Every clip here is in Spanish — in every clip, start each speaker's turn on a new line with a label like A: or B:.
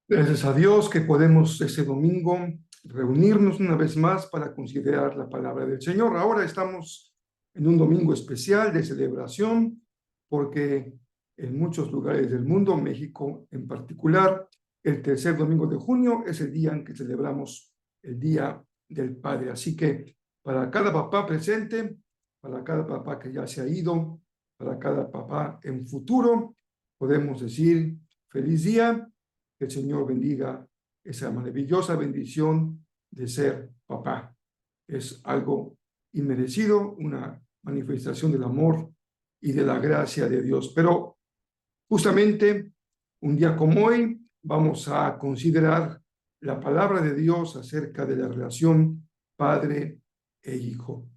A: Gracias a Dios que podemos ese domingo reunirnos una vez más para considerar la palabra del Señor. Ahora estamos en un domingo especial de celebración porque en muchos lugares del mundo, México en particular, el tercer domingo de junio es el día en que celebramos el Día del Padre. Así que para cada papá presente, para cada papá que ya se ha ido, para cada papá en futuro, podemos decir feliz día. Que el Señor bendiga esa maravillosa bendición de ser papá. Es algo inmerecido, una manifestación del amor y de la gracia de Dios. Pero justamente un día como hoy vamos a considerar la palabra de Dios acerca de la relación padre e hijo.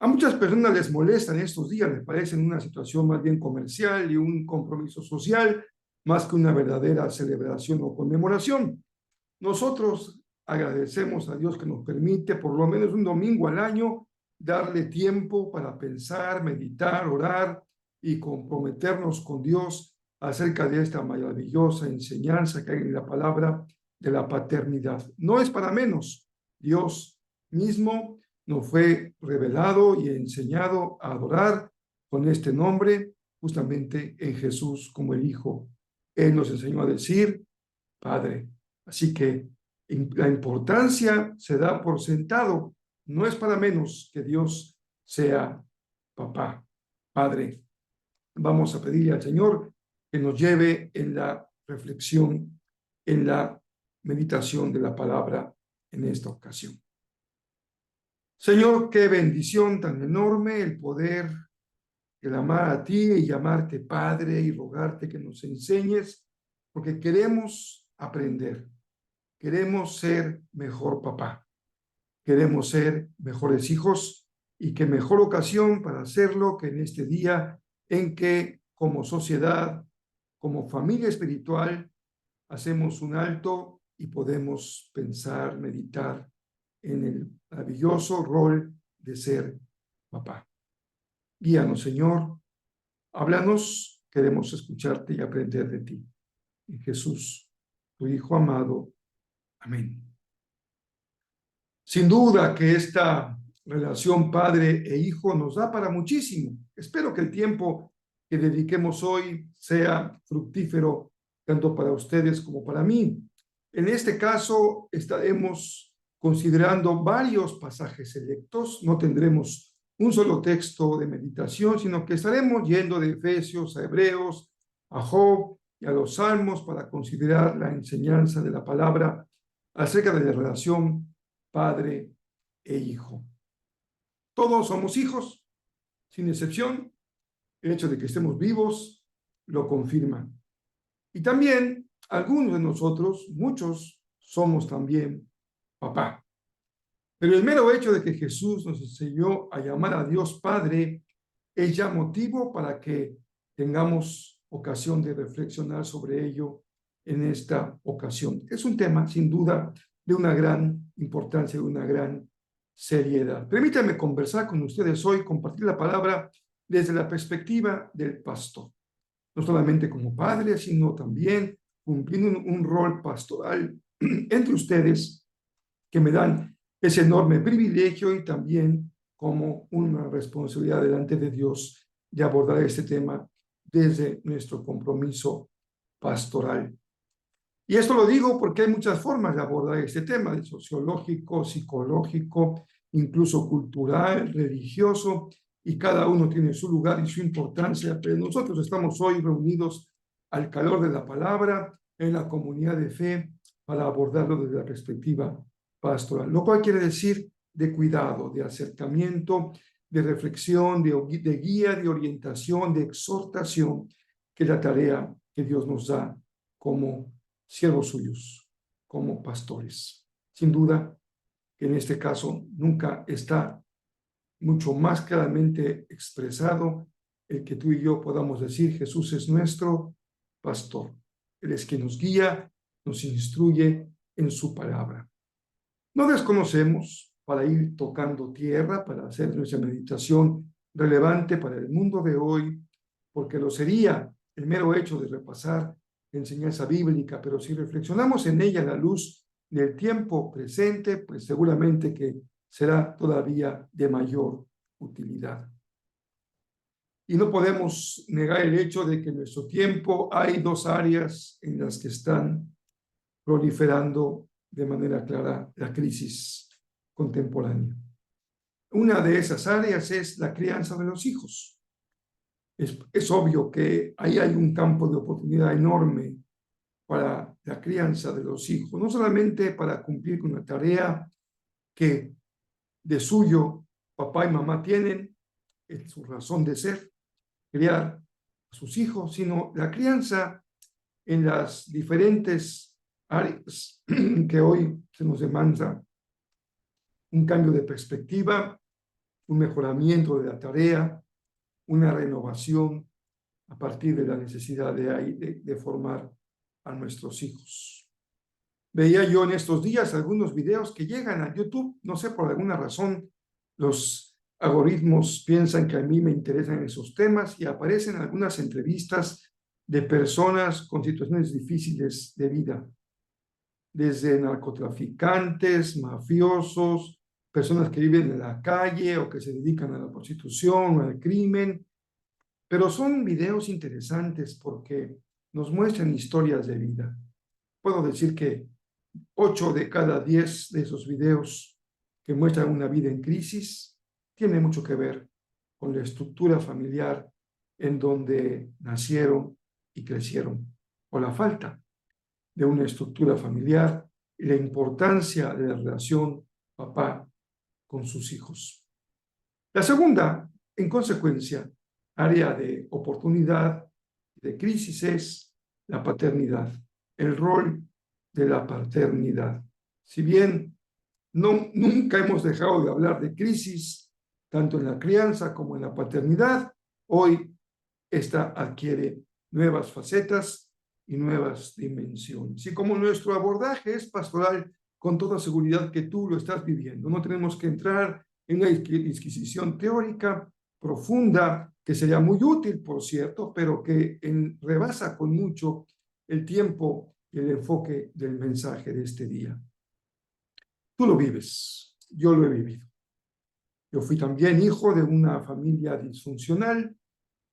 A: A muchas personas les molestan estos días, les parecen una situación más bien comercial y un compromiso social, más que una verdadera celebración o conmemoración. Nosotros agradecemos a Dios que nos permite por lo menos un domingo al año darle tiempo para pensar, meditar, orar y comprometernos con Dios acerca de esta maravillosa enseñanza que hay en la palabra de la paternidad. No es para menos. Dios mismo nos fue revelado y enseñado a adorar con este nombre justamente en Jesús como el Hijo. Él nos enseñó a decir Padre. Así que la importancia se da por sentado. No es para menos que Dios sea papá, Padre. Vamos a pedirle al Señor que nos lleve en la reflexión, en la meditación de la palabra en esta ocasión. Señor, qué bendición tan enorme el poder, el amar a ti y llamarte Padre y rogarte que nos enseñes, porque queremos aprender, queremos ser mejor papá, queremos ser mejores hijos y qué mejor ocasión para hacerlo que en este día en que como sociedad, como familia espiritual, hacemos un alto y podemos pensar, meditar en el maravilloso rol de ser papá. Guíanos, Señor, háblanos, queremos escucharte y aprender de ti. En Jesús, tu Hijo amado. Amén. Sin duda que esta relación padre e hijo nos da para muchísimo. Espero que el tiempo que dediquemos hoy sea fructífero tanto para ustedes como para mí. En este caso estaremos considerando varios pasajes selectos. No tendremos un solo texto de meditación, sino que estaremos yendo de Efesios a Hebreos, a Job y a los Salmos para considerar la enseñanza de la palabra acerca de la relación padre e hijo. Todos somos hijos, sin excepción. El hecho de que estemos vivos lo confirma. Y también algunos de nosotros, muchos, somos también papá. Pero el mero hecho de que Jesús nos enseñó a llamar a Dios Padre es ya motivo para que tengamos ocasión de reflexionar sobre ello en esta ocasión. Es un tema, sin duda, de una gran importancia, de una gran seriedad. Permítanme conversar con ustedes hoy, compartir la palabra desde la perspectiva del pastor. No solamente como padre, sino también cumpliendo un rol pastoral entre ustedes que me dan ese enorme privilegio y también como una responsabilidad delante de Dios de abordar este tema desde nuestro compromiso pastoral. Y esto lo digo porque hay muchas formas de abordar este tema, de sociológico, psicológico, incluso cultural, religioso, y cada uno tiene su lugar y su importancia, pero nosotros estamos hoy reunidos al calor de la palabra, en la comunidad de fe, para abordarlo desde la perspectiva pastoral, lo cual quiere decir de cuidado, de acercamiento, de reflexión, de guía, de orientación, de exhortación, que es la tarea que Dios nos da como siervos suyos, como pastores. Sin duda que en este caso nunca está mucho más claramente expresado el que tú y yo podamos decir Jesús es nuestro pastor. Él es quien nos guía, nos instruye en su palabra. No desconocemos para ir tocando tierra, para hacer nuestra meditación relevante para el mundo de hoy, porque lo sería el mero hecho de repasar enseñanza bíblica, pero si reflexionamos en ella a la luz del tiempo presente, pues seguramente que será todavía de mayor utilidad. Y no podemos negar el hecho de que en nuestro tiempo hay dos áreas en las que están proliferando de manera clara la crisis contemporánea. Una de esas áreas es la crianza de los hijos. Es obvio que ahí hay un campo de oportunidad enorme para la crianza de los hijos, no solamente para cumplir con la tarea que de suyo papá y mamá tienen, es su razón de ser, criar a sus hijos, sino la crianza en las diferentes áreas que hoy se nos demanda un cambio de perspectiva, un mejoramiento de la tarea, una renovación a partir de la necesidad de formar a nuestros hijos. Veía yo en estos días algunos videos que llegan a YouTube, no sé, por alguna razón, los algoritmos piensan que a mí me interesan esos temas y aparecen algunas entrevistas de personas con situaciones difíciles de vida, desde narcotraficantes, mafiosos, personas que viven en la calle o que se dedican a la prostitución o al crimen, pero son videos interesantes porque nos muestran historias de vida. Puedo decir que 8 de cada 10 de esos videos que muestran una vida en crisis tienen mucho que ver con la estructura familiar en donde nacieron y crecieron, o la falta de una estructura familiar y la importancia de la relación papá con sus hijos. La segunda, en consecuencia, área de oportunidad, de crisis es la paternidad, el rol de la paternidad. Si bien nunca hemos dejado de hablar de crisis, tanto en la crianza como en la paternidad, hoy esta adquiere nuevas facetas y nuevas dimensiones. Y como nuestro abordaje es pastoral, con toda seguridad que tú lo estás viviendo, no tenemos que entrar en una disquisición teórica profunda, que sería muy útil, por cierto, pero que rebasa con mucho el tiempo y el enfoque del mensaje de este día. Tú lo vives, yo lo he vivido. Yo fui también hijo de una familia disfuncional,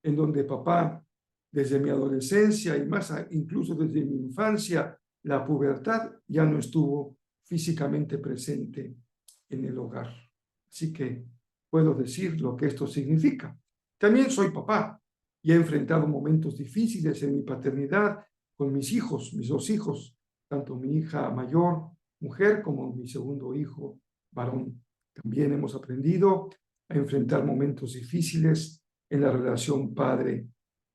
A: en donde papá, desde mi adolescencia y más incluso desde mi infancia, la pubertad, ya no estuvo físicamente presente en el hogar. Así que puedo decir lo que esto significa. También soy papá y he enfrentado momentos difíciles en mi paternidad con mis hijos, mis dos hijos, tanto mi hija mayor, mujer, como mi segundo hijo, varón. También hemos aprendido a enfrentar momentos difíciles en la relación padre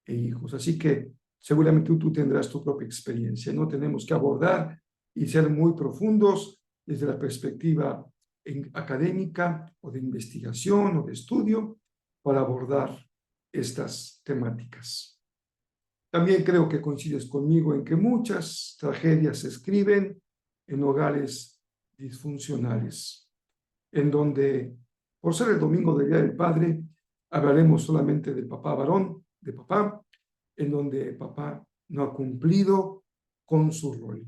A: e hijos. Así que seguramente tú tendrás tu propia experiencia. No tenemos que abordar y ser muy profundos desde la perspectiva académica o de investigación o de estudio para abordar estas temáticas. También creo que coincides conmigo en que muchas tragedias se escriben en hogares disfuncionales, en donde, por ser el domingo del Día del Padre, hablaremos solamente del papá varón, de papá, en donde papá no ha cumplido con su rol.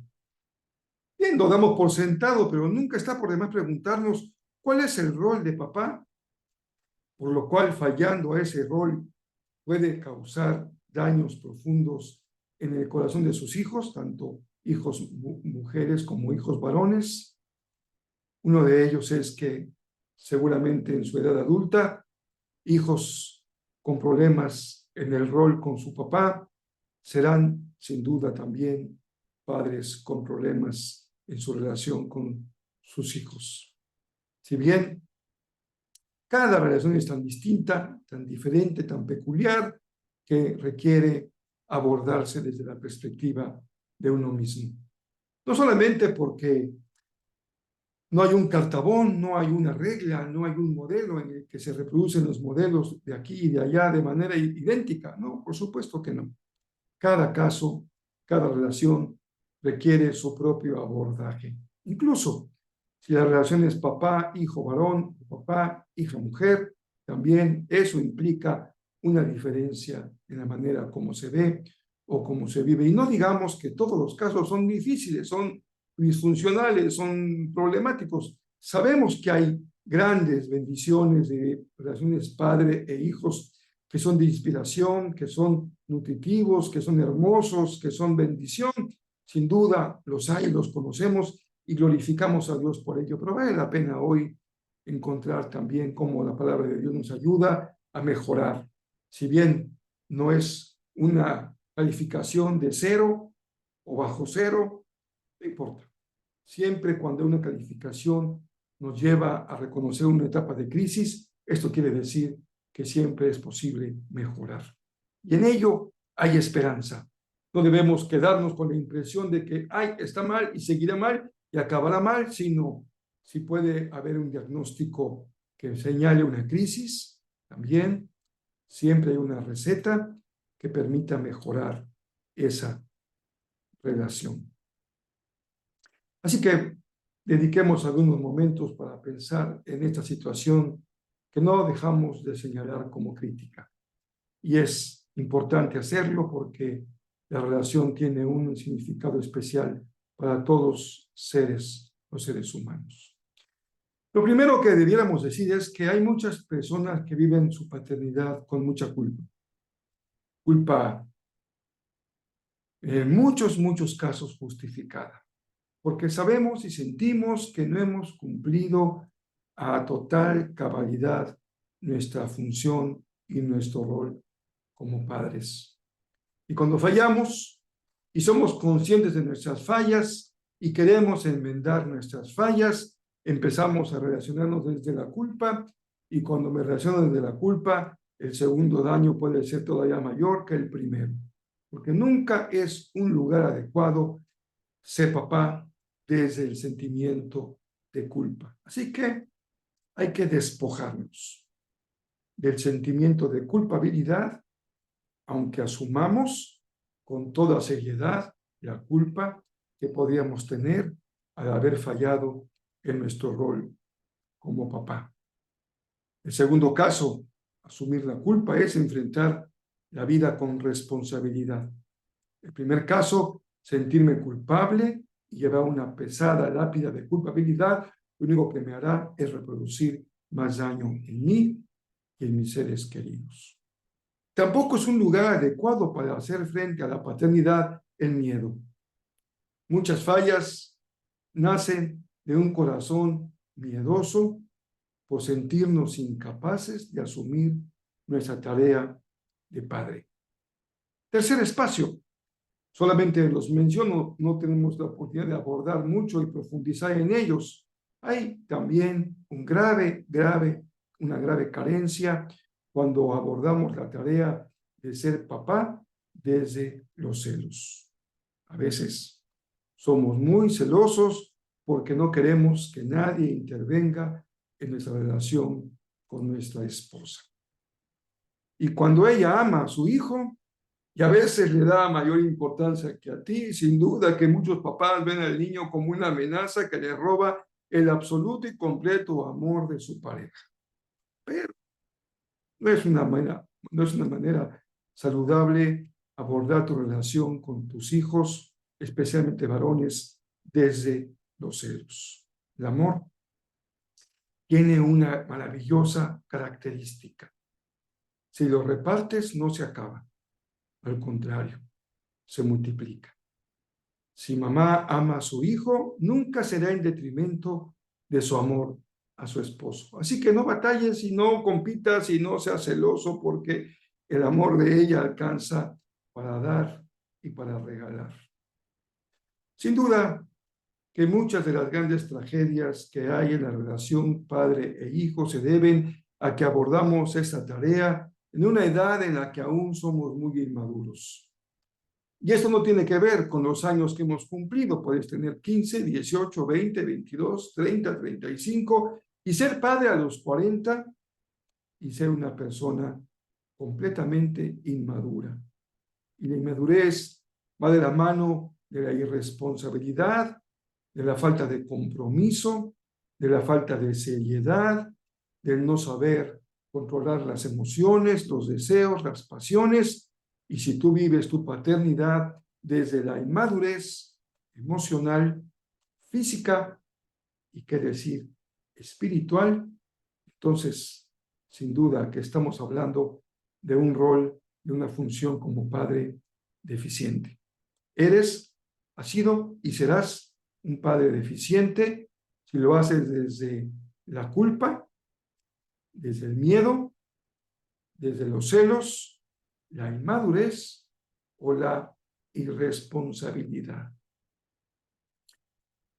A: Bien, lo damos por sentado, pero nunca está por demás preguntarnos cuál es el rol de papá, por lo cual fallando a ese rol puede causar daños profundos en el corazón de sus hijos, tanto hijos mujeres como hijos varones. Uno de ellos es que seguramente en su edad adulta, hijos con problemas en el rol con su papá serán sin duda también padres con problemas en su relación con sus hijos. Si bien cada relación es tan distinta, tan diferente, tan peculiar, que requiere abordarse desde la perspectiva de uno mismo. No solamente porque no hay un cartabón, no hay una regla, no hay un modelo en el que se reproducen los modelos de aquí y de allá de manera idéntica. No, por supuesto que no. Cada caso, cada relación requiere su propio abordaje. Incluso si la relación es papá, hijo varón, papá, hija mujer, también eso implica una diferencia en la manera como se ve o cómo se vive. Y no digamos que todos los casos son difíciles, son disfuncionales, son problemáticos. Sabemos que hay grandes bendiciones de relaciones padre e hijos que son de inspiración, que son nutritivos, que son hermosos, que son bendición. Sin duda los hay, los conocemos y glorificamos a Dios por ello, pero vale la pena hoy encontrar también cómo la palabra de Dios nos ayuda a mejorar. Si bien no es una calificación de 0 o bajo 0, no importa. Siempre cuando una calificación nos lleva a reconocer una etapa de crisis, esto quiere decir que siempre es posible mejorar. Y en ello hay esperanza. No debemos quedarnos con la impresión de que está mal y seguirá mal y acabará mal, sino si puede haber un diagnóstico que señale una crisis, también siempre hay una receta que permita mejorar esa relación. Así que dediquemos algunos momentos para pensar en esta situación que no dejamos de señalar como crítica. Y es importante hacerlo porque la relación tiene un significado especial para todos los seres humanos. Lo primero que debiéramos decir es que hay muchas personas que viven su paternidad con mucha culpa. Culpa en muchos casos justificada, porque sabemos y sentimos que no hemos cumplido a total cabalidad nuestra función y nuestro rol como padres. Y cuando fallamos y somos conscientes de nuestras fallas y queremos enmendar nuestras fallas, empezamos a relacionarnos desde la culpa, y cuando me relaciono desde la culpa, el segundo daño puede ser todavía mayor que el primero, porque nunca es un lugar adecuado ser papá desde el sentimiento de culpa. Así que hay que despojarnos del sentimiento de culpabilidad, aunque asumamos con toda seriedad la culpa que podríamos tener al haber fallado en nuestro rol como papá. El segundo caso, asumir la culpa, es enfrentar la vida con responsabilidad. El primer caso, sentirme culpable y llevar una pesada lápida de culpabilidad, lo único que me hará es reproducir más daño en mí y en mis seres queridos. Tampoco es un lugar adecuado para hacer frente a la paternidad el miedo. Muchas fallas nacen de un corazón miedoso por sentirnos incapaces de asumir nuestra tarea de padre. Tercer espacio, solamente los menciono, no tenemos la oportunidad de abordar mucho y profundizar en ellos. Hay también una grave carencia cuando abordamos la tarea de ser papá desde los celos. A veces somos muy celosos porque no queremos que nadie intervenga en nuestra relación con nuestra esposa. Y cuando ella ama a su hijo, y a veces le da mayor importancia que a ti, sin duda que muchos papás ven al niño como una amenaza que le roba el absoluto y completo amor de su pareja. Pero no es una manera saludable abordar tu relación con tus hijos, especialmente varones, desde los celos. El amor tiene una maravillosa característica. Si lo repartes, no se acaba. Al contrario, se multiplica. Si mamá ama a su hijo, nunca será en detrimento de su amor a su esposo. Así que no batalles y no compitas y no seas celoso, porque el amor de ella alcanza para dar y para regalar. Sin duda que muchas de las grandes tragedias que hay en la relación padre e hijo se deben a que abordamos esta tarea en una edad en la que aún somos muy inmaduros. Y esto no tiene que ver con los años que hemos cumplido. Puedes tener 15, 18, 20, 22, 30, 35 y ser padre a los 40 y ser una persona completamente inmadura. Y la inmadurez va de la mano de la irresponsabilidad, de la falta de compromiso, de la falta de seriedad, del no saber controlar las emociones, los deseos, las pasiones, Y si tú vives tu paternidad desde la inmadurez emocional, física y qué decir, espiritual, entonces, sin duda que estamos hablando de un rol, de una función como padre deficiente. Eres, has sido y serás un padre deficiente si lo haces desde la culpa, desde el miedo, desde los celos, la inmadurez o la irresponsabilidad.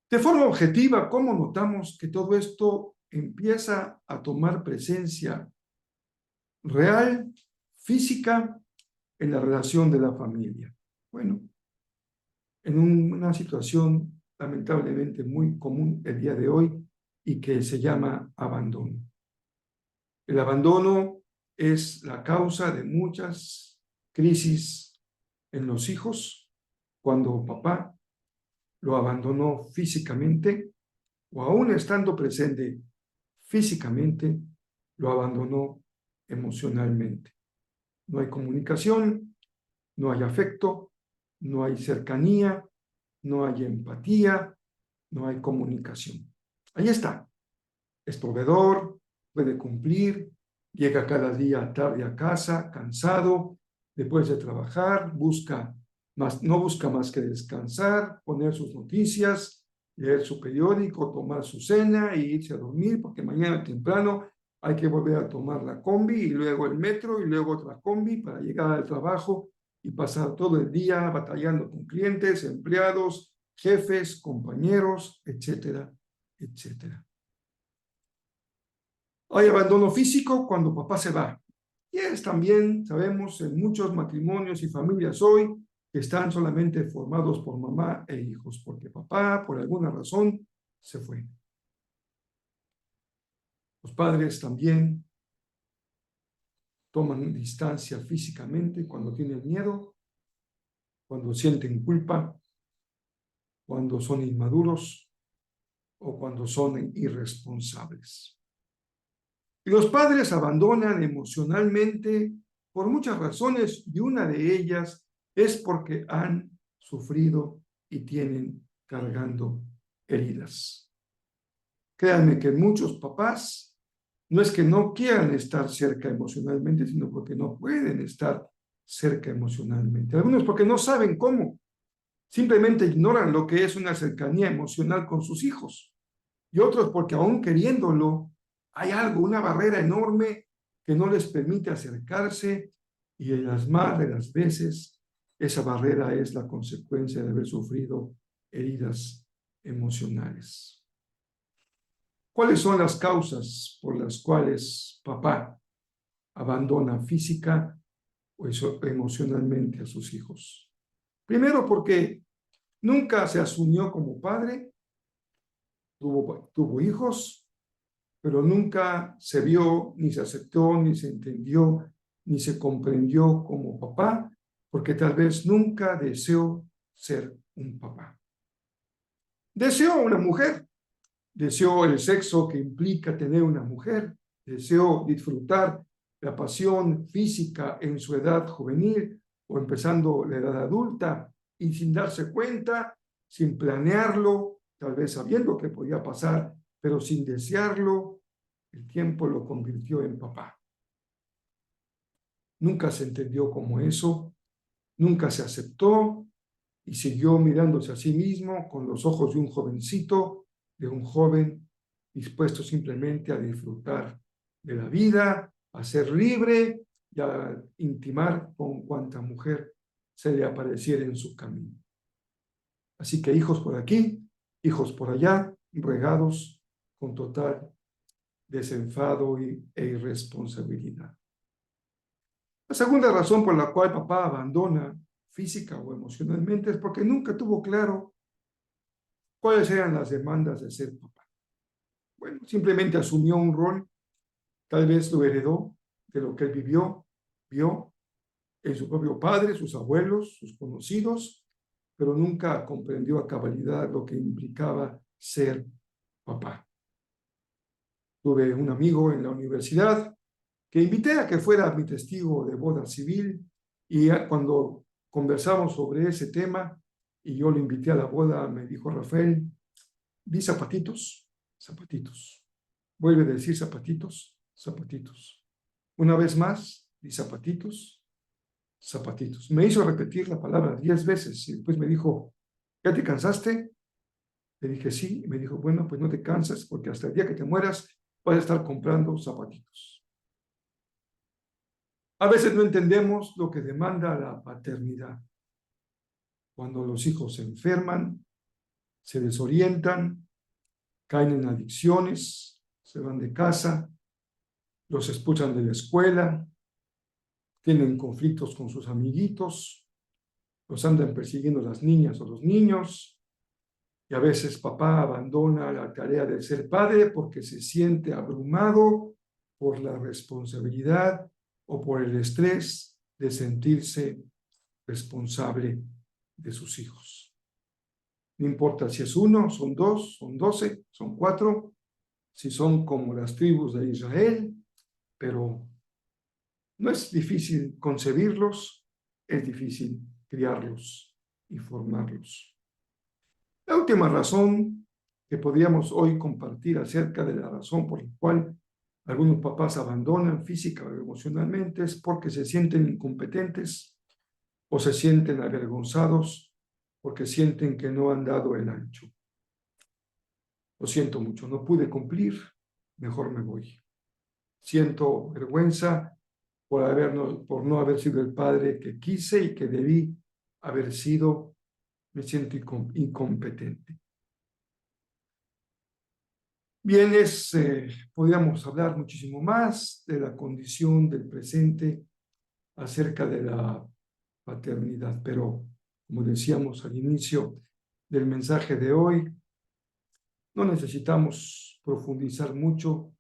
A: De forma objetiva, ¿cómo notamos que todo esto empieza a tomar presencia real, física, en la relación de la familia? Bueno, en una situación lamentablemente muy común el día de hoy y que se llama abandono. El abandono es la causa de muchas crisis en los hijos cuando papá lo abandonó físicamente o aún estando presente físicamente, lo abandonó emocionalmente. No hay comunicación, no hay afecto, no hay cercanía, no hay empatía, no hay comunicación. Ahí está. Es proveedor, puede cumplir, llega cada día tarde a casa, cansado, después de trabajar, no busca más que descansar, poner sus noticias, leer su periódico, tomar su cena e irse a dormir, porque mañana temprano hay que volver a tomar la combi y luego el metro y luego otra combi para llegar al trabajo y pasar todo el día batallando con clientes, empleados, jefes, compañeros, etcétera, etcétera. Hay abandono físico cuando papá se va. Y es también, sabemos, en muchos matrimonios y familias hoy que están solamente formados por mamá e hijos, porque papá, por alguna razón, se fue. Los padres también toman distancia físicamente cuando tienen miedo, cuando sienten culpa, cuando son inmaduros o cuando son irresponsables. Y los padres abandonan emocionalmente por muchas razones y una de ellas es porque han sufrido y tienen cargando heridas. Créanme que muchos papás no es que no quieran estar cerca emocionalmente, sino porque no pueden estar cerca emocionalmente. Algunos porque no saben cómo, simplemente ignoran lo que es una cercanía emocional con sus hijos. Y otros porque aún queriéndolo, hay algo, una barrera enorme que no les permite acercarse y en las más de las veces esa barrera es la consecuencia de haber sufrido heridas emocionales. ¿Cuáles son las causas por las cuales papá abandona física o emocionalmente a sus hijos? Primero, porque nunca se asumió como padre, tuvo hijos, pero nunca se vio, ni se aceptó, ni se entendió, ni se comprendió como papá, porque tal vez nunca deseó ser un papá. Deseó una mujer, deseó el sexo que implica tener una mujer, deseó disfrutar la pasión física en su edad juvenil o empezando la edad adulta y sin darse cuenta, sin planearlo, tal vez sabiendo que podía pasar, pero sin desearlo, el tiempo lo convirtió en papá. Nunca se entendió como eso, nunca se aceptó y siguió mirándose a sí mismo con los ojos de un jovencito, de un joven dispuesto simplemente a disfrutar de la vida, a ser libre y a intimar con cuanta mujer se le apareciera en su camino. Así que hijos por aquí, hijos por allá, regados con total desenfado e irresponsabilidad. La segunda razón por la cual papá abandona física o emocionalmente es porque nunca tuvo claro cuáles eran las demandas de ser papá. Bueno, simplemente asumió un rol, tal vez lo heredó de lo que él vio en su propio padre, sus abuelos, sus conocidos, pero nunca comprendió a cabalidad lo que implicaba ser papá. Tuve un amigo en la universidad que invité a que fuera mi testigo de boda civil Y cuando conversamos sobre ese tema y yo lo invité a la boda, me dijo Rafael, di zapatitos, zapatitos. Vuelve a decir zapatitos, zapatitos. Una vez más, di zapatitos, zapatitos. Me hizo repetir la palabra 10 veces y después me dijo, ¿ya te cansaste? Le dije sí, y me dijo, bueno, pues no te cansas porque hasta el día que te mueras vas a estar comprando zapatitos. A veces no entendemos lo que demanda la paternidad. Cuando los hijos se enferman, se desorientan, caen en adicciones, se van de casa, los expulsan de la escuela, tienen conflictos con sus amiguitos, los andan persiguiendo las niñas o los niños, y a veces papá abandona la tarea de ser padre porque se siente abrumado por la responsabilidad o por el estrés de sentirse responsable de sus hijos. No importa si es uno, son dos, son 12, son 4, si son como las tribus de Israel, pero no es difícil concebirlos, es difícil criarlos y formarlos. La última razón que podríamos hoy compartir acerca de la razón por la cual algunos papás abandonan física o emocionalmente es porque se sienten incompetentes o se sienten avergonzados porque sienten que no han dado el ancho. Lo siento mucho, no pude cumplir, mejor me voy. Siento vergüenza por no haber sido el padre que quise y que debí haber sido, me siento incompetente. Bien, podríamos hablar muchísimo más de la condición del presente acerca de la paternidad, pero como decíamos al inicio del mensaje de hoy, no necesitamos profundizar mucho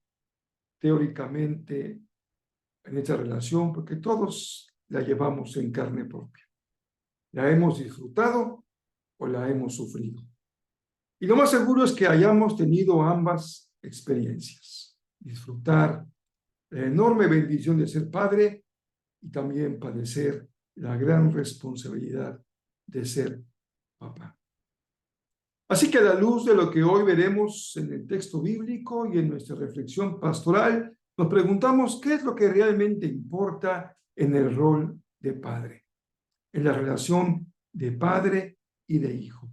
A: teóricamente en esta relación porque todos la llevamos en carne propia. La hemos disfrutado o la hemos sufrido. Y lo más seguro es que hayamos tenido ambas experiencias. Disfrutar la enorme bendición de ser padre y también padecer la gran responsabilidad de ser papá. Así que a la luz de lo que hoy veremos en el texto bíblico y en nuestra reflexión pastoral, nos preguntamos qué es lo que realmente importa en el rol de padre, en la relación de padre y de hijo.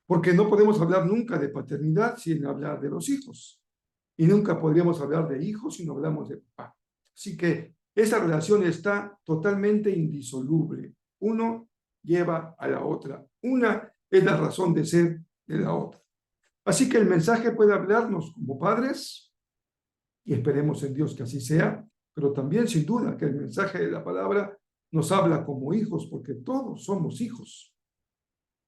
A: Porque no podemos hablar nunca de paternidad sin hablar de los hijos. Y nunca podríamos hablar de hijos si no hablamos de papá. Así que esa relación está totalmente indisoluble. Uno lleva a la otra. Una es la razón de ser de la otra. Así que el mensaje puede hablarnos como padres, y esperemos en Dios que así sea, pero también sin duda que el mensaje de la palabra nos habla como hijos, porque todos somos hijos.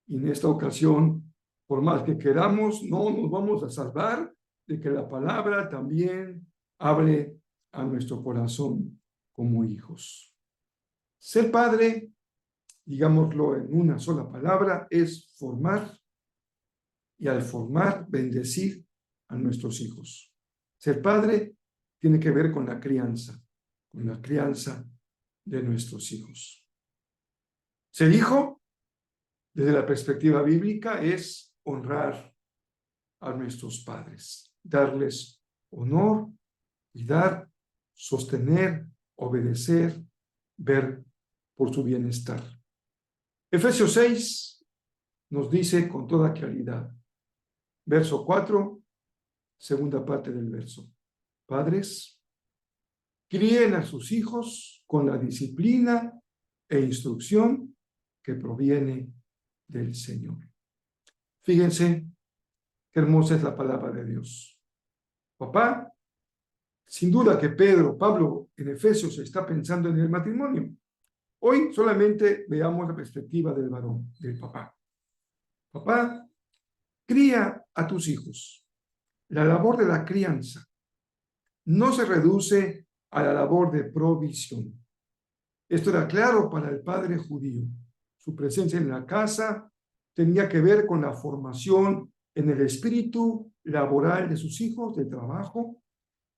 A: Y en esta ocasión, por más que queramos, no nos vamos a salvar de que la palabra también hable a nuestro corazón como hijos. Ser padre, digámoslo en una sola palabra, es formar y al formar, bendecir a nuestros hijos. Ser padre tiene que ver con la crianza de nuestros hijos. Ser hijo, desde la perspectiva bíblica, es honrar a nuestros padres, darles honor, cuidar, sostener, obedecer, ver por su bienestar. Efesios 6 nos dice con toda claridad, verso 4, segunda parte del verso, padres, críen a sus hijos con la disciplina e instrucción que proviene del Señor. Fíjense qué hermosa es la palabra de Dios. Papá, sin duda que Pablo en Efesios está pensando en el matrimonio. Hoy solamente veamos la perspectiva del varón, del papá. Papá, cría a tus hijos. La labor de la crianza no se reduce a la labor de provisión. Esto era claro para el padre judío. Su presencia en la casa tenía que ver con la formación en el espíritu laboral de sus hijos, de trabajo,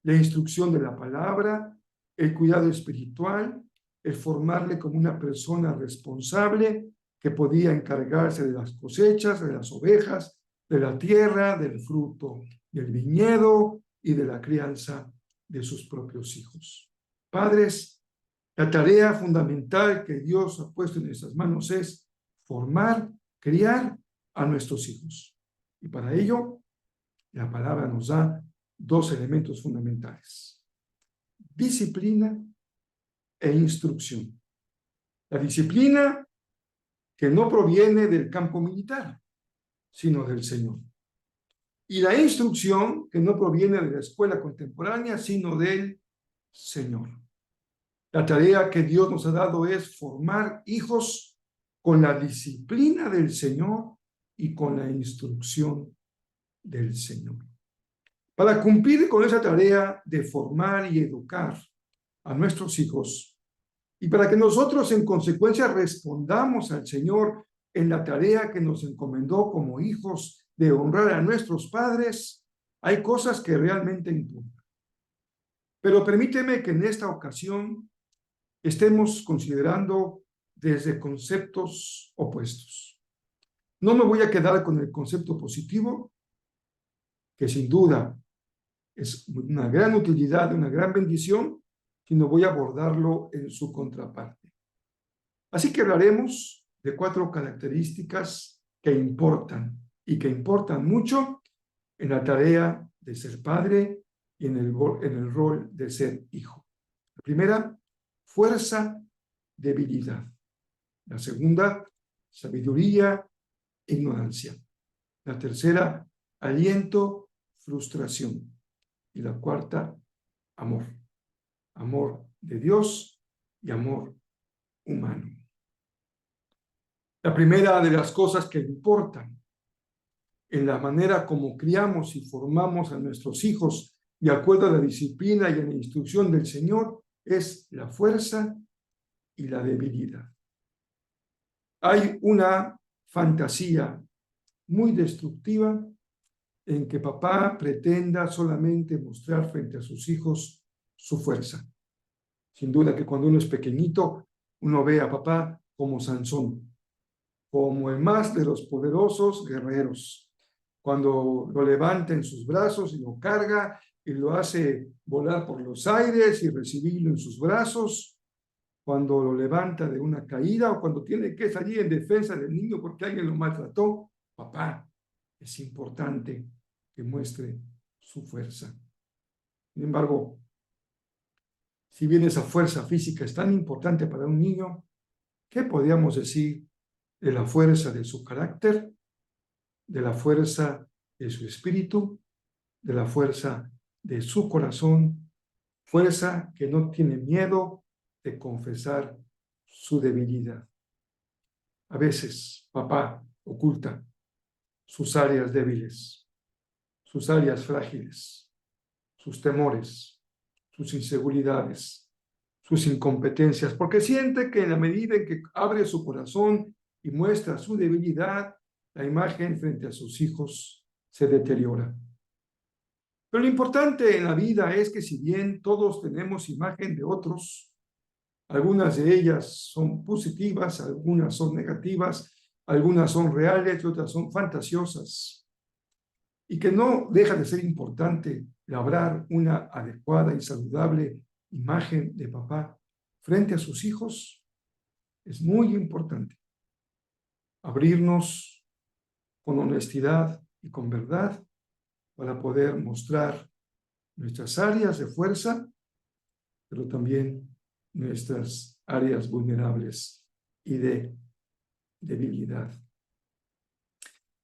A: la instrucción de la palabra, el cuidado espiritual, el formarle como una persona responsable que podía encargarse de las cosechas, de las ovejas, de la tierra, del fruto del viñedo y de la crianza de sus propios hijos. Padres, la tarea fundamental que Dios ha puesto en nuestras manos es formar, criar a nuestros hijos. Y para ello, la palabra nos da dos elementos fundamentales: disciplina e instrucción. La disciplina que no proviene del campo militar, sino del Señor. Y la instrucción que no proviene de la escuela contemporánea, sino del Señor. La tarea que Dios nos ha dado es formar hijos con la disciplina del Señor y con la instrucción del Señor. Para cumplir con esa tarea de formar y educar a nuestros hijos, y para que nosotros en consecuencia respondamos al Señor en la tarea que nos encomendó como hijos de honrar a nuestros padres, hay cosas que realmente importan. Pero permíteme que en esta ocasión estemos considerando desde conceptos opuestos. No me voy a quedar con el concepto positivo, que sin duda es una gran utilidad, una gran bendición, sino voy a abordarlo en su contraparte. Así que hablaremos de 4 características que importan y que importan mucho en la tarea de ser padre y en el rol de ser hijo. La primera, fuerza, debilidad. La segunda, sabiduría, ignorancia. La tercera, aliento, frustración. Y la cuarta, amor. Amor de Dios y amor humano. La primera de las cosas que importan en la manera como criamos y formamos a nuestros hijos de acuerdo a la disciplina y a la instrucción del Señor es la fuerza y la debilidad. Hay una fantasía muy destructiva en que papá pretenda solamente mostrar frente a sus hijos su fuerza. Sin duda que cuando uno es pequeñito, uno ve a papá como Sansón, como el más de los poderosos guerreros. Cuando lo levanta en sus brazos y lo carga y lo hace volar por los aires y recibirlo en sus brazos, cuando lo levanta de una caída o cuando tiene que salir en defensa del niño porque alguien lo maltrató, papá, es importante que muestre su fuerza. Sin embargo, si bien esa fuerza física es tan importante para un niño, ¿qué podríamos decir de la fuerza de su carácter, de la fuerza de su espíritu, de la fuerza de su corazón, fuerza que no tiene miedo de confesar su debilidad? A veces, papá oculta sus áreas débiles, sus áreas frágiles, sus temores, sus inseguridades, sus incompetencias, porque siente que en la medida en que abre su corazón y muestra su debilidad, la imagen frente a sus hijos se deteriora. Pero lo importante en la vida es que si bien todos tenemos imagen de otros, algunas de ellas son positivas, algunas son negativas, algunas son reales y otras son fantasiosas, y que no deja de ser importante labrar una adecuada y saludable imagen de papá frente a sus hijos, es muy importante abrirnos con honestidad y con verdad para poder mostrar nuestras áreas de fuerza, pero también nuestras áreas vulnerables y de debilidad.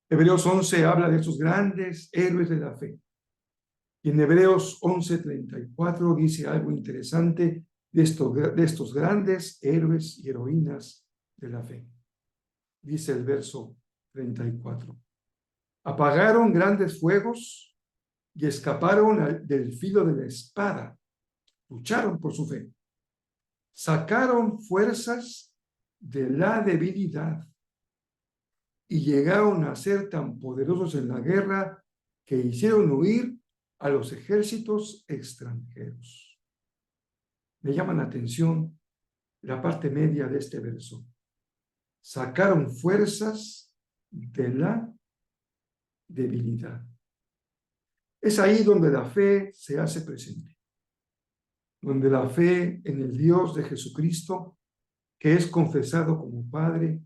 A: Hebreos 11 habla de esos grandes héroes de la fe. Y en Hebreos 11:34 dice algo interesante de estos grandes héroes y heroínas de la fe. Dice el verso 34. Apagaron grandes fuegos y escaparon del filo de la espada. Lucharon por su fe. Sacaron fuerzas de la debilidad y llegaron a ser tan poderosos en la guerra que hicieron huir a los ejércitos extranjeros. Me llama la atención la parte media de este verso. Sacaron fuerzas de la debilidad. Es ahí donde la fe se hace presente, donde la fe en el Dios de Jesucristo, que es confesado como Padre,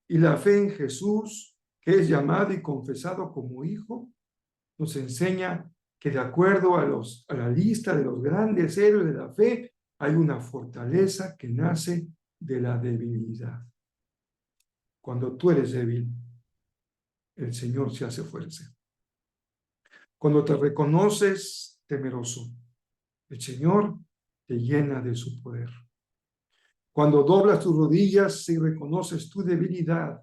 A: y la fe en Jesús, que es llamado y confesado como Hijo, nos enseña que de acuerdo a la lista de los grandes héroes de la fe, hay una fortaleza que nace de la debilidad. Cuando tú eres débil, el Señor se hace fuerte. Cuando te reconoces temeroso, el Señor te llena de su poder. Cuando doblas tus rodillas y reconoces tu debilidad,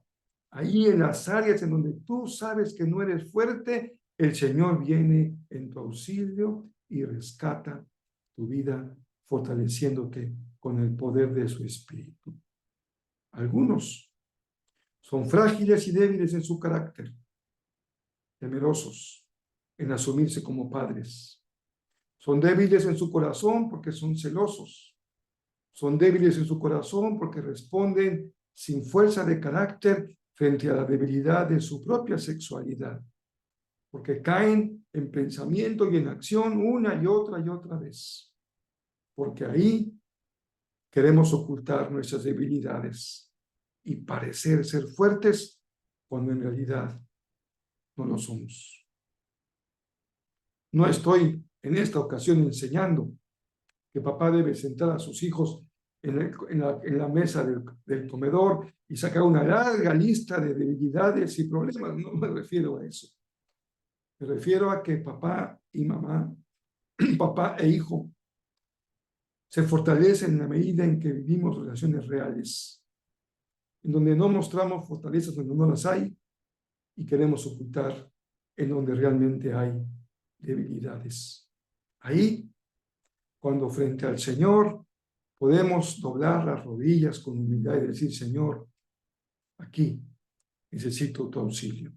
A: ahí en las áreas en donde tú sabes que no eres fuerte, el Señor viene en tu auxilio y rescata tu vida, fortaleciéndote con el poder de su Espíritu. Algunos son frágiles y débiles en su carácter, temerosos en asumirse como padres. Son débiles en su corazón porque son celosos. Son débiles en su corazón porque responden sin fuerza de carácter frente a la debilidad de su propia sexualidad. Porque caen en pensamiento y en acción una y otra vez. Porque ahí queremos ocultar nuestras debilidades y parecer ser fuertes cuando en realidad no lo somos. No estoy en esta ocasión enseñando que papá debe sentar a sus hijos en la mesa del comedor y sacar una larga lista de debilidades y problemas. No me refiero a eso. Me refiero a que papá y mamá, papá e hijo, se fortalecen en la medida en que vivimos relaciones reales, en donde no mostramos fortalezas donde no las hay y queremos ocultar en donde realmente hay debilidades. Ahí, cuando frente al Señor podemos doblar las rodillas con humildad y decir, Señor, aquí necesito tu auxilio,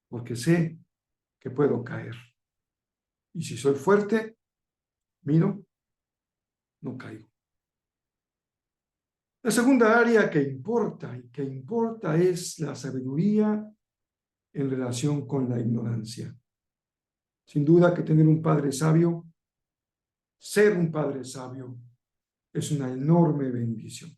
A: porque sé que puedo caer. Y si soy fuerte, miro, no caigo. La segunda área que importa es la sabiduría en relación con la ignorancia. Sin duda que tener un padre sabio, ser un padre sabio, es una enorme bendición.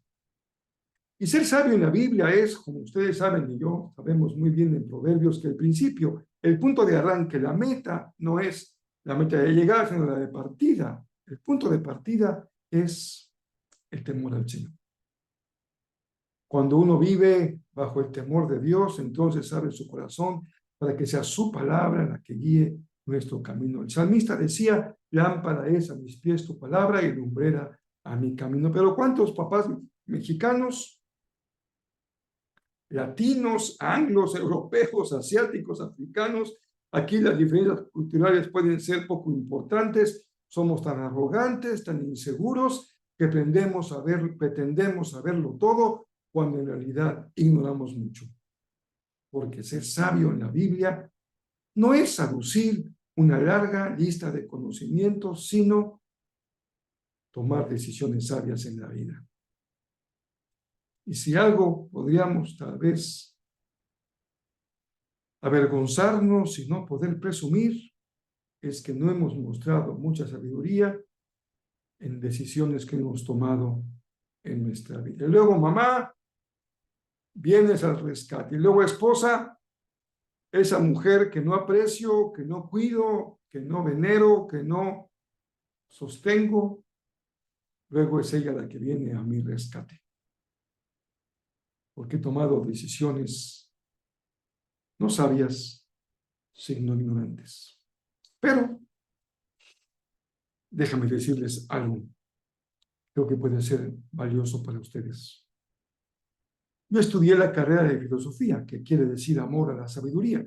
A: Y ser sabio en la Biblia es, como ustedes saben y yo sabemos muy bien en Proverbios, que el principio, el punto de arranque, la meta no es la meta de llegada, sino la de partida. El punto de partida es el temor al Señor. Cuando uno vive bajo el temor de Dios, entonces abre su corazón para que sea su palabra la que guíe nuestro camino. El salmista decía, lámpara es a mis pies tu palabra y lumbrera a mi camino. Pero ¿cuántos papás mexicanos, latinos, anglos, europeos, asiáticos, africanos, aquí las diferencias culturales pueden ser poco importantes, somos tan arrogantes, tan inseguros, que pretendemos saberlo todo, cuando en realidad ignoramos mucho? Porque ser sabio en la Biblia no es aducir una larga lista de conocimientos, sino tomar decisiones sabias en la vida. Y si algo podríamos tal vez avergonzarnos y no poder presumir, es que no hemos mostrado mucha sabiduría en decisiones que hemos tomado en nuestra vida. Y luego, mamá, vienes al rescate. Y luego, esposa, esa mujer que no aprecio, que no cuido, que no venero, que no sostengo, luego es ella la que viene a mi rescate. Porque he tomado decisiones no sabias, sino ignorantes. Pero déjame decirles algo, creo que puede ser valioso para ustedes. Yo estudié la carrera de filosofía, que quiere decir amor a la sabiduría.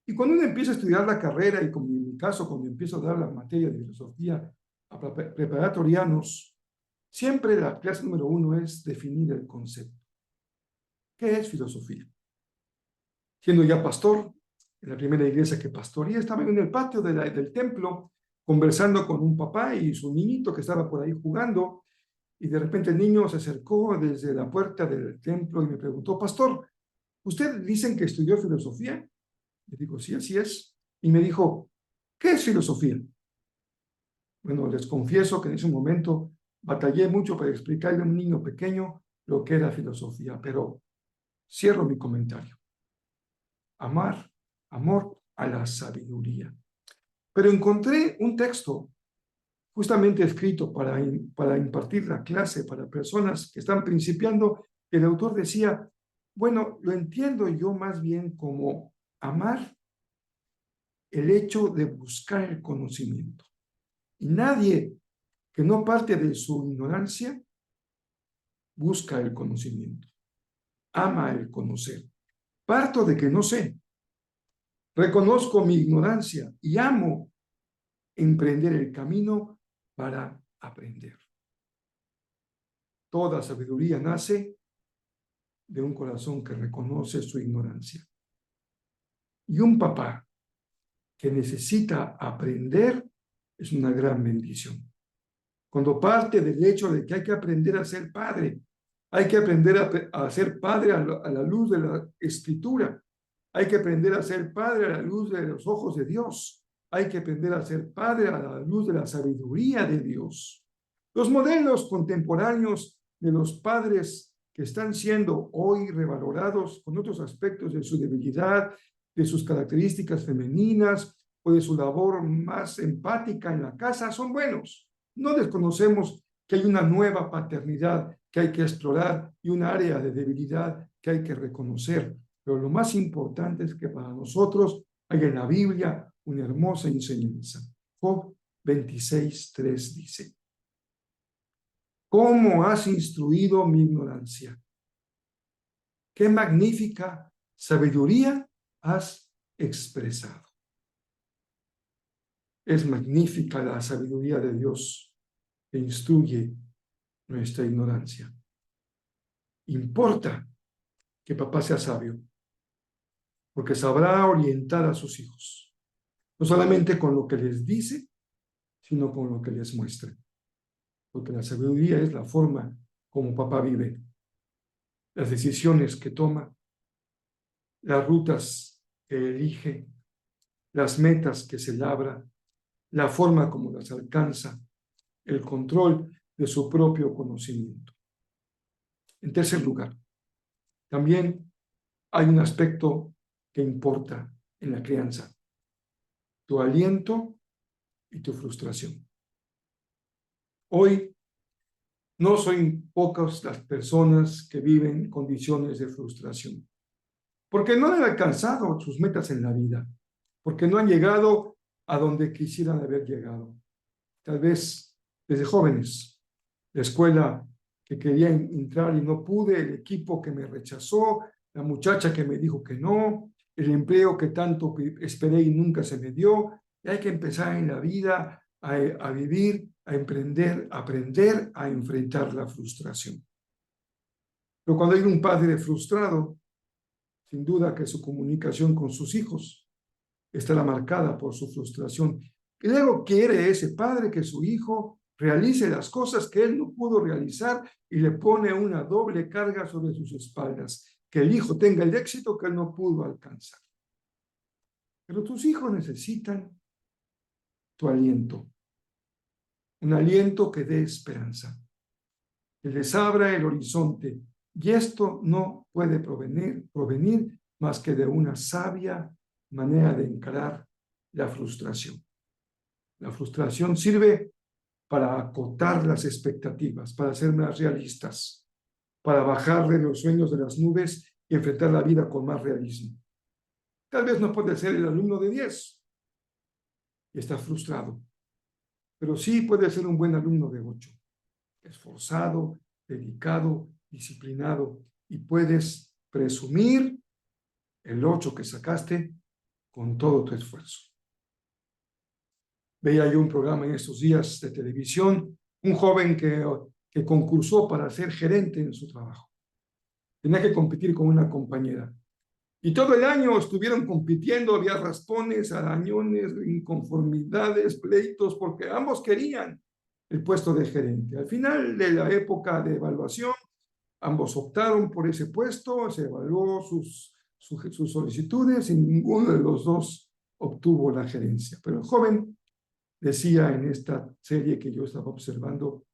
A: Y cuando uno empieza a estudiar la carrera, y como en mi caso, cuando empiezo a dar la materia de filosofía a preparatorianos, siempre la clase número 1 es definir el concepto. ¿Qué es filosofía? Siendo ya pastor, en la primera iglesia que pastoreé, estaba en el patio del templo, conversando con un papá y su niñito que estaba por ahí jugando, Y de repente el niño se acercó desde la puerta del templo y me preguntó, pastor, ¿usted dicen que estudió filosofía? Le digo, sí, así es. Y me dijo, ¿qué es filosofía? Bueno, les confieso que en ese momento batallé mucho para explicarle a un niño pequeño lo que era filosofía, pero cierro mi comentario. Amar, amor a la sabiduría. Pero encontré un texto justamente escrito para impartir la clase para personas que están principiando. El autor decía, bueno, lo entiendo yo más bien como amar el hecho de buscar el conocimiento. Y nadie que no parte de su ignorancia busca el conocimiento, ama el conocer. Parto de que no sé, reconozco mi ignorancia y amo emprender el camino para aprender. Toda sabiduría nace de un corazón que reconoce su ignorancia. Y un papá que necesita aprender es una gran bendición. Cuando parte del hecho de que hay que aprender a ser padre, hay que aprender a ser padre a la luz de la escritura, hay que aprender a ser padre a la luz de los ojos de Dios, hay que aprender a ser padre a la luz de la sabiduría de Dios. Los modelos contemporáneos de los padres que están siendo hoy revalorados con otros aspectos de su debilidad, de sus características femeninas o de su labor más empática en la casa, son buenos. No desconocemos que hay una nueva paternidad que hay que explorar y un área de debilidad que hay que reconocer. Pero lo más importante es que para nosotros hay en la Biblia una hermosa enseñanza. Job 26:3 dice, ¿cómo has instruido mi ignorancia? Qué magnífica sabiduría has expresado. Es magnífica la sabiduría de Dios que instruye nuestra ignorancia. Importa que papá sea sabio, porque sabrá orientar a sus hijos, no solamente con lo que les dice, sino con lo que les muestra. Porque la sabiduría es la forma como papá vive, las decisiones que toma, las rutas que elige, las metas que se labra, la forma como las alcanza, el control de su propio conocimiento. En tercer lugar, también hay un aspecto que importa en la crianza: tu aliento y tu frustración. Hoy no son pocas las personas que viven condiciones de frustración, porque no han alcanzado sus metas en la vida, porque no han llegado a donde quisieran haber llegado. Tal vez desde jóvenes, la escuela que quería entrar y no pude, el equipo que me rechazó, la muchacha que me dijo que no, el empleo que tanto esperé y nunca se me dio. Y hay que empezar en la vida a vivir, a emprender, a aprender a enfrentar la frustración. Pero cuando hay un padre frustrado, sin duda que su comunicación con sus hijos estará marcada por su frustración. Y luego quiere ese padre que su hijo realice las cosas que él no pudo realizar y le pone una doble carga sobre sus espaldas, que el hijo tenga el éxito que él no pudo alcanzar. Pero tus hijos necesitan tu aliento, un aliento que dé esperanza, que les abra el horizonte. Y esto no puede provenir más que de una sabia manera de encarar la frustración. La frustración sirve para acotar las expectativas, para ser más realistas, para bajarle los sueños de las nubes y enfrentar la vida con más realismo. Tal vez no puede ser el alumno de 10 y está frustrado, pero sí puede ser un buen alumno de 8, esforzado, dedicado, disciplinado, y puedes presumir el 8 que sacaste con todo tu esfuerzo. Veía yo un programa en estos días de televisión, un joven que concursó para ser gerente en su trabajo. Tenía que competir con una compañera. Y todo el año estuvieron compitiendo, había raspones, arañones, inconformidades, pleitos, porque ambos querían. el puesto de gerente. Al final de la época de evaluación, ambos optaron por ese puesto, se evaluó sus solicitudes y ninguno de los dos obtuvo la gerencia. Pero el joven decía en esta serie que yo estaba observando,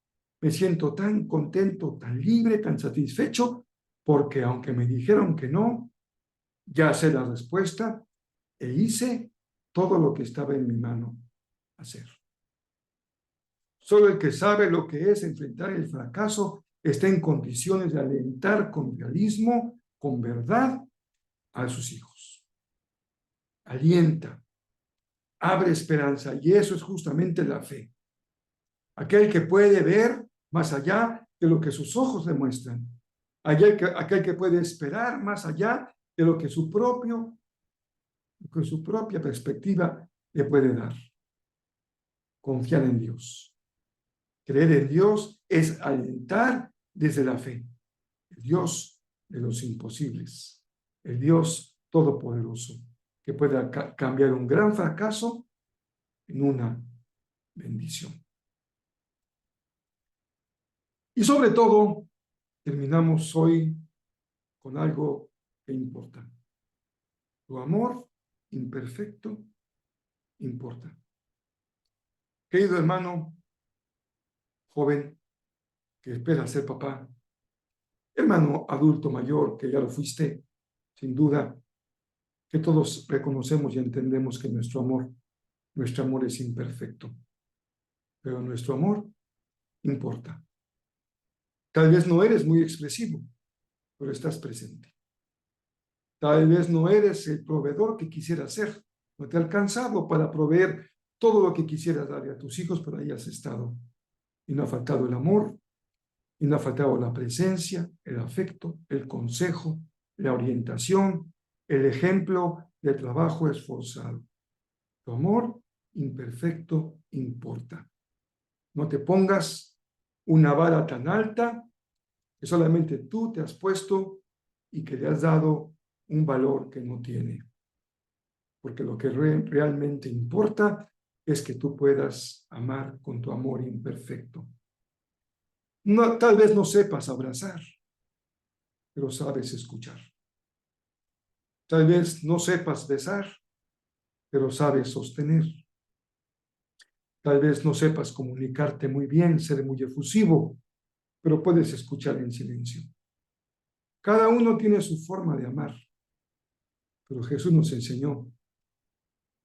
A: me siento tan contento, tan libre, tan satisfecho, porque aunque me dijeron que no, ya sé la respuesta e hice todo lo que estaba en mi mano hacer. Solo el que sabe lo que es enfrentar el fracaso está en condiciones de alentar con realismo, con verdad, a sus hijos. Alienta, abre esperanza, y eso es justamente la fe. Aquel que puede ver más allá de lo que sus ojos demuestran. Aquel que puede esperar más allá de lo que su propia perspectiva le puede dar. Confiar en Dios. Creer en Dios es alentar desde la fe. El Dios de los imposibles. El Dios todopoderoso que pueda cambiar un gran fracaso en una bendición. Y sobre todo, terminamos hoy con algo que importa. Tu amor imperfecto importa. Querido hermano, joven que espera ser papá, hermano adulto mayor que ya lo fuiste, sin duda, que todos reconocemos y entendemos que nuestro amor es imperfecto, pero nuestro amor importa. Tal vez no eres muy expresivo, pero estás presente. Tal vez no eres el proveedor que quisieras ser, no te ha alcanzado para proveer todo lo que quisieras darle a tus hijos, pero ahí has estado. Y no ha faltado el amor, y no ha faltado la presencia, el afecto, el consejo, la orientación, el ejemplo de trabajo esforzado. Tu amor imperfecto importa. No te pongas una vara tan alta que solamente tú te has puesto y que le has dado un valor que no tiene. Porque lo que realmente importa es que tú puedas amar con tu amor imperfecto. No, tal vez no sepas abrazar, pero sabes escuchar. Tal vez no sepas besar, pero sabes sostener. Tal vez no sepas comunicarte muy bien, ser muy efusivo, pero puedes escuchar en silencio. Cada uno tiene su forma de amar, pero Jesús nos enseñó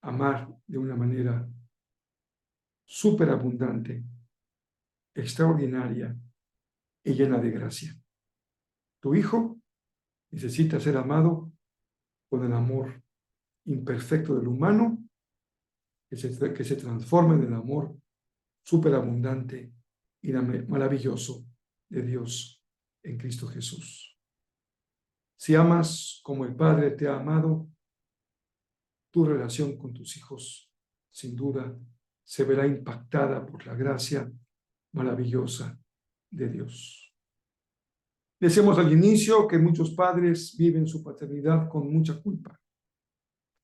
A: a amar de una manera superabundante, extraordinaria y llena de gracia. Tu hijo necesita ser amado con el amor imperfecto del humano que se transforma en el amor superabundante y maravilloso de Dios en Cristo Jesús. Si amas como el Padre te ha amado, tu relación con tus hijos, sin duda, se verá impactada por la gracia maravillosa de Dios. Decíamos al inicio que muchos padres viven su paternidad con mucha culpa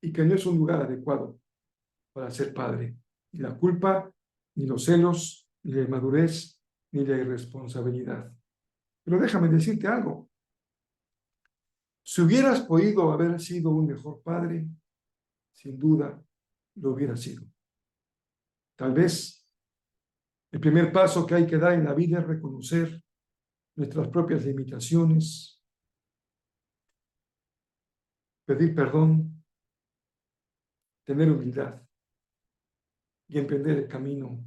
A: y que no es un lugar adecuado para ser padre. Ni la culpa, ni los celos, ni la inmadurez, ni la irresponsabilidad. Pero déjame decirte algo. Si hubieras podido haber sido un mejor padre, sin duda lo hubiera sido. Tal vez el primer paso que hay que dar en la vida es reconocer nuestras propias limitaciones, pedir perdón, tener humildad y emprender el camino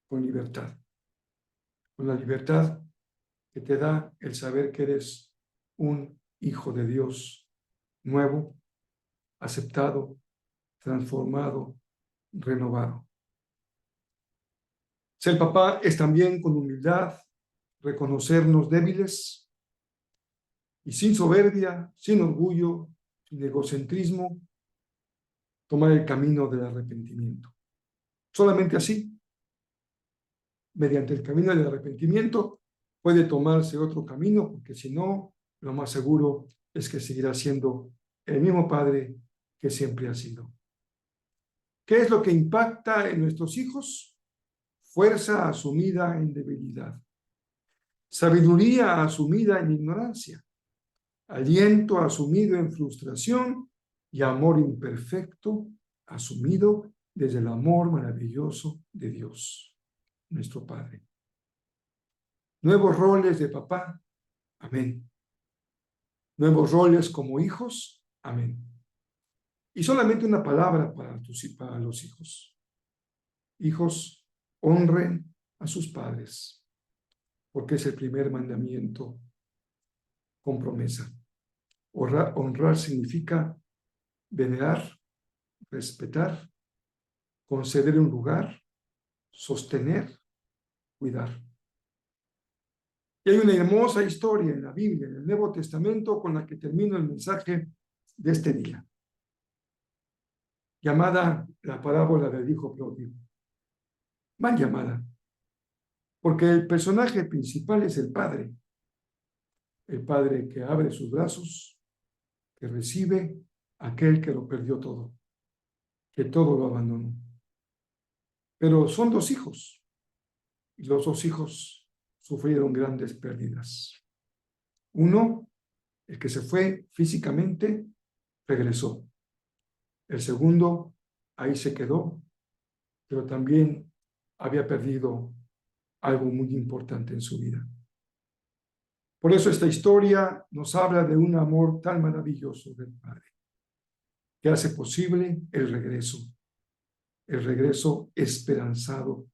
A: con libertad. Con la libertad que te da el saber que eres un hijo de Dios nuevo, aceptado, transformado, renovado. Ser papá es también con humildad reconocernos débiles y sin soberbia, sin orgullo, sin egocentrismo, tomar el camino del arrepentimiento. Solamente así, mediante el camino del arrepentimiento, puede tomarse otro camino, porque si no, lo más seguro es que seguirá siendo el mismo padre que siempre ha sido. ¿Qué es lo que impacta en nuestros hijos? fuerza asumida en debilidad, sabiduría asumida en ignorancia, aliento asumido en frustración y amor imperfecto asumido desde el amor maravilloso de Dios, nuestro Padre. Nuevos roles de papá, amén. Nuevos roles como hijos, amén. Y solamente una palabra para los hijos. Hijos, honren a sus padres, porque es el primer mandamiento con promesa. Honrar significa venerar, respetar, conceder un lugar, sostener, cuidar. Y hay una hermosa historia en la Biblia, en el Nuevo Testamento, con la que termino el mensaje de este día, llamada la parábola del hijo pródigo. Mal llamada, porque el personaje principal es el padre que abre sus brazos, que recibe a aquel que lo perdió todo, que todo lo abandonó. Pero son dos hijos, y los dos hijos sufrieron grandes pérdidas. Uno, el que se fue físicamente, regresó. El segundo, ahí se quedó, pero también había perdido algo muy importante en su vida. Por eso esta historia nos habla de un amor tan maravilloso del Padre, que hace posible el regreso esperanzado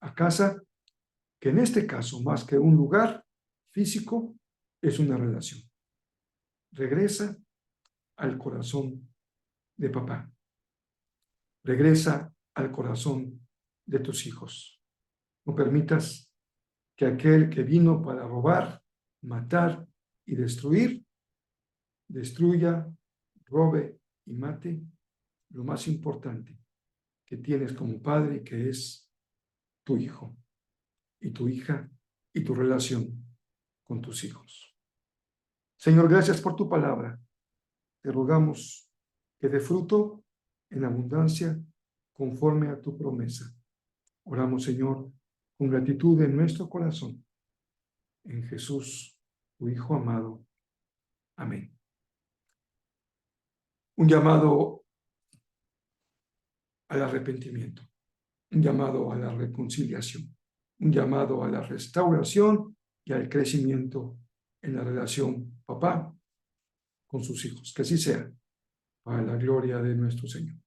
A: a casa, que en este caso, más que un lugar físico, es una relación. Regresa al corazón de papá. Regresa al corazón de tus hijos. No permitas que aquel que vino para robar, matar y destruir, destruya, robe y mate lo más importante que tienes como padre, que es tu hijo y tu hija y tu relación con tus hijos. Señor, gracias por tu palabra. Te rogamos que dé fruto en abundancia conforme a tu promesa. Oramos, Señor, con gratitud en nuestro corazón. En Jesús, tu Hijo amado. Amén. Un llamado al arrepentimiento, un llamado a la reconciliación, un llamado a la restauración y al crecimiento en la relación papá con sus hijos. Que así sea, para la gloria de nuestro Señor.